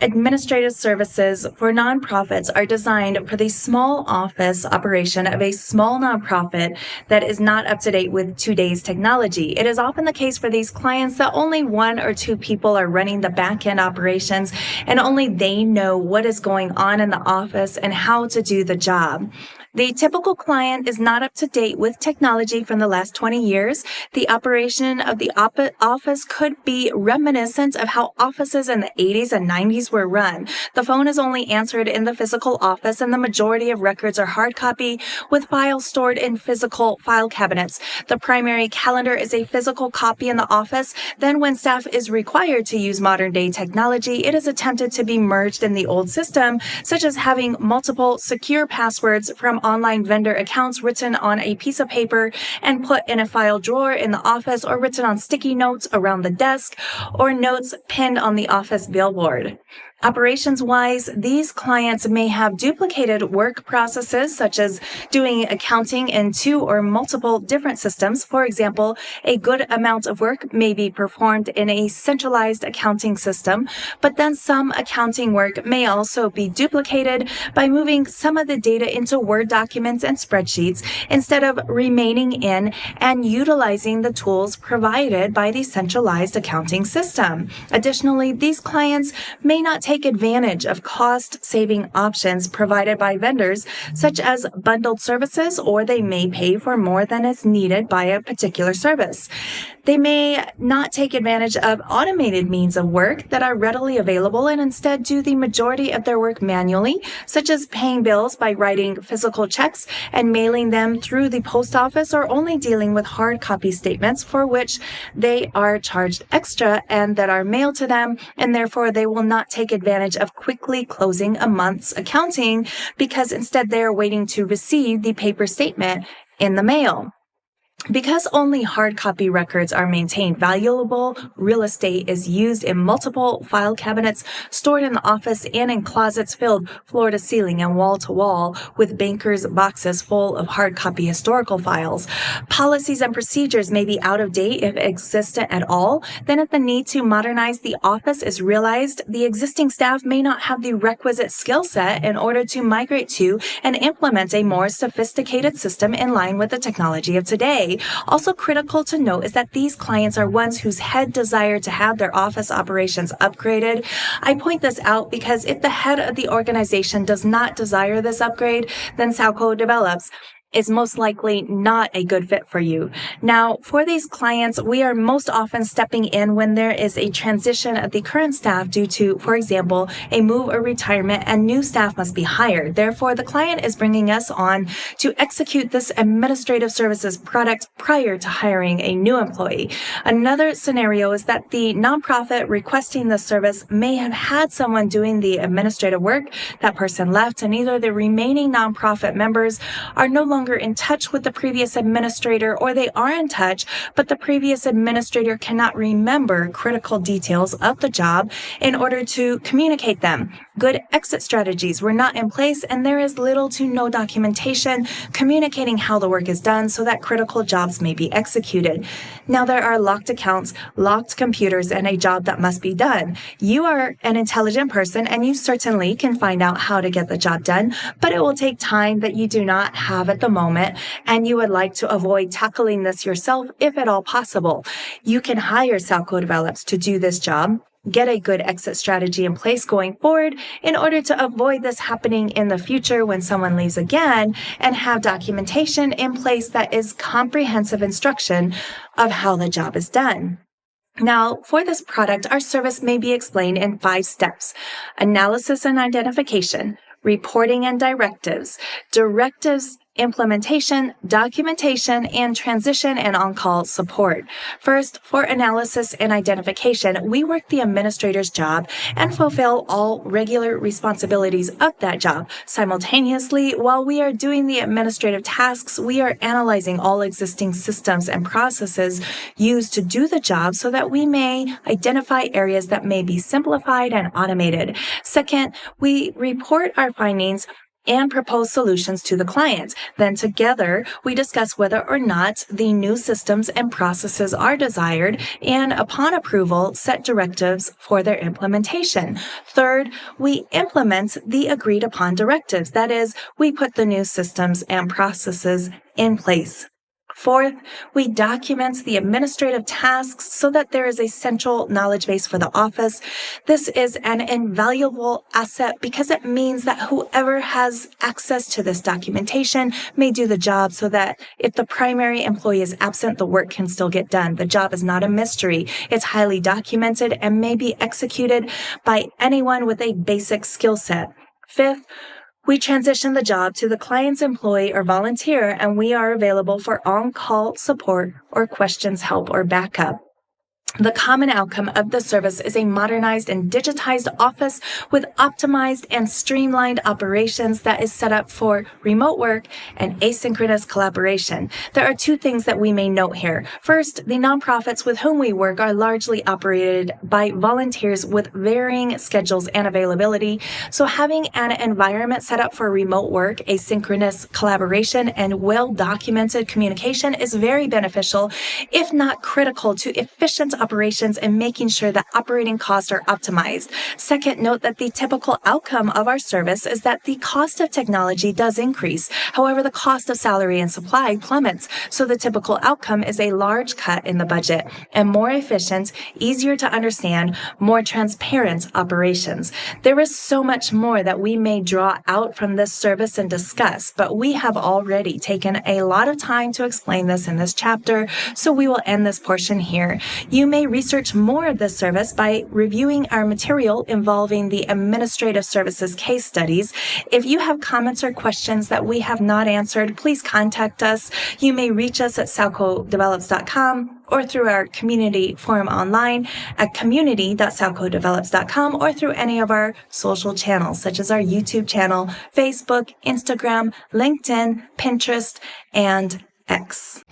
Administrative services for nonprofits are designed for the small office operation of a small nonprofit that is not up to date with today's technology. It is often the case for these clients that only one or two people are running the back-end operations, and only they know what is going on in the office and how to do the job. The typical client is not up to date with technology from the last 20 years. The operation of the office could be reminiscent of how offices in the 80s and 90s were run. The phone is only answered in the physical office, and the majority of records are hard copy with files stored in physical file cabinets. The primary calendar is a physical copy in the office. Then when staff is required to use modern day technology, it is attempted to be merged in the old system, such as having multiple secure passwords from online vendor accounts written on a piece of paper and put in a file drawer in the office, or written on sticky notes around the desk, or notes pinned on the office billboard. Operations-wise, these clients may have duplicated work processes, such as doing accounting in two or multiple different systems. For example, a good amount of work may be performed in a centralized accounting system, but then some accounting work may also be duplicated by moving some of the data into Word documents and spreadsheets instead of remaining in and utilizing the tools provided by the centralized accounting system. Additionally, these clients may not take advantage of cost-saving options provided by vendors, such as bundled services, or they may pay for more than is needed by a particular service. They may not take advantage of automated means of work that are readily available and instead do the majority of their work manually, such as paying bills by writing physical checks and mailing them through the post office, or only dealing with hard copy statements for which they are charged extra and that are mailed to them, and therefore they will not take advantage of quickly closing a month's accounting because instead they are waiting to receive the paper statement in the mail. Because only hard copy records are maintained, valuable real estate is used in multiple file cabinets stored in the office and in closets filled floor to ceiling and wall to wall with bankers' boxes full of hard copy historical files. Policies and procedures may be out of date if existent at all. Then if the need to modernize the office is realized, the existing staff may not have the requisite skill set in order to migrate to and implement a more sophisticated system in line with the technology of today. Also critical to note is that these clients are ones whose head desire to have their office operations upgraded. I point this out because if the head of the organization does not desire this upgrade, then SowCo develops is most likely not a good fit for you. Now, for these clients, we are most often stepping in when there is a transition of the current staff due to, for example, a move or retirement, and new staff must be hired. Therefore, the client is bringing us on to execute this administrative services product prior to hiring a new employee. Another scenario is that the nonprofit requesting the service may have had someone doing the administrative work. That person left, and either the remaining nonprofit members are no longer in touch with the previous administrator, or they are in touch, but the previous administrator cannot remember critical details of the job in order to communicate them. Good exit strategies were not in place, and there is little to no documentation communicating how the work is done so that critical jobs may be executed. Now, there are locked accounts, locked computers, and a job that must be done. You are an intelligent person, and you certainly can find out how to get the job done, but it will take time that you do not have at the moment, and you would like to avoid tackling this yourself if at all possible. You can hire SowCo Develops to do this job. Get a good exit strategy in place going forward in order to avoid this happening in the future when someone leaves again, and have documentation in place that is comprehensive instruction of how the job is done. Now, for this product, our service may be explained in 5 steps: analysis and identification, reporting and directives, implementation, documentation, and transition and on-call support. First, for analysis and identification, we work the administrator's job and fulfill all regular responsibilities of that job. Simultaneously, while we are doing the administrative tasks, we are analyzing all existing systems and processes used to do the job so that we may identify areas that may be simplified and automated. Second, we report our findings and propose solutions to the client. Then together, we discuss whether or not the new systems and processes are desired, and upon approval, set directives for their implementation. Third, we implement the agreed upon directives. That is, we put the new systems and processes in place. Fourth, we document the administrative tasks so that there is a central knowledge base for the office. This is an invaluable asset because it means that whoever has access to this documentation may do the job, so that if the primary employee is absent, the work can still get done. The job is not a mystery. It's highly documented and may be executed by anyone with a basic skill set. Fifth, we transition the job to the client's employee or volunteer, and we are available for on-call support or questions, help, or backup. The common outcome of the service is a modernized and digitized office with optimized and streamlined operations that is set up for remote work and asynchronous collaboration. There are two things that we may note here. First, the nonprofits with whom we work are largely operated by volunteers with varying schedules and availability. So having an environment set up for remote work, asynchronous collaboration, and well-documented communication is very beneficial, if not critical, to efficient operations and making sure that operating costs are optimized. Second, note that the typical outcome of our service is that the cost of technology does increase. However, the cost of salary and supply plummets. So the typical outcome is a large cut in the budget and more efficient, easier to understand, more transparent operations. There is so much more that we may draw out from this service and discuss, but we have already taken a lot of time to explain this in this chapter, so we will end this portion here. You may research more of this service by reviewing our material involving the administrative services case studies. If you have comments or questions that we have not answered, please contact us. You may reach us at SowCoDevelops.com or through our community forum online at community.SowCoDevelops.com, or through any of our social channels, such as our YouTube channel, Facebook, Instagram, LinkedIn, Pinterest, and X.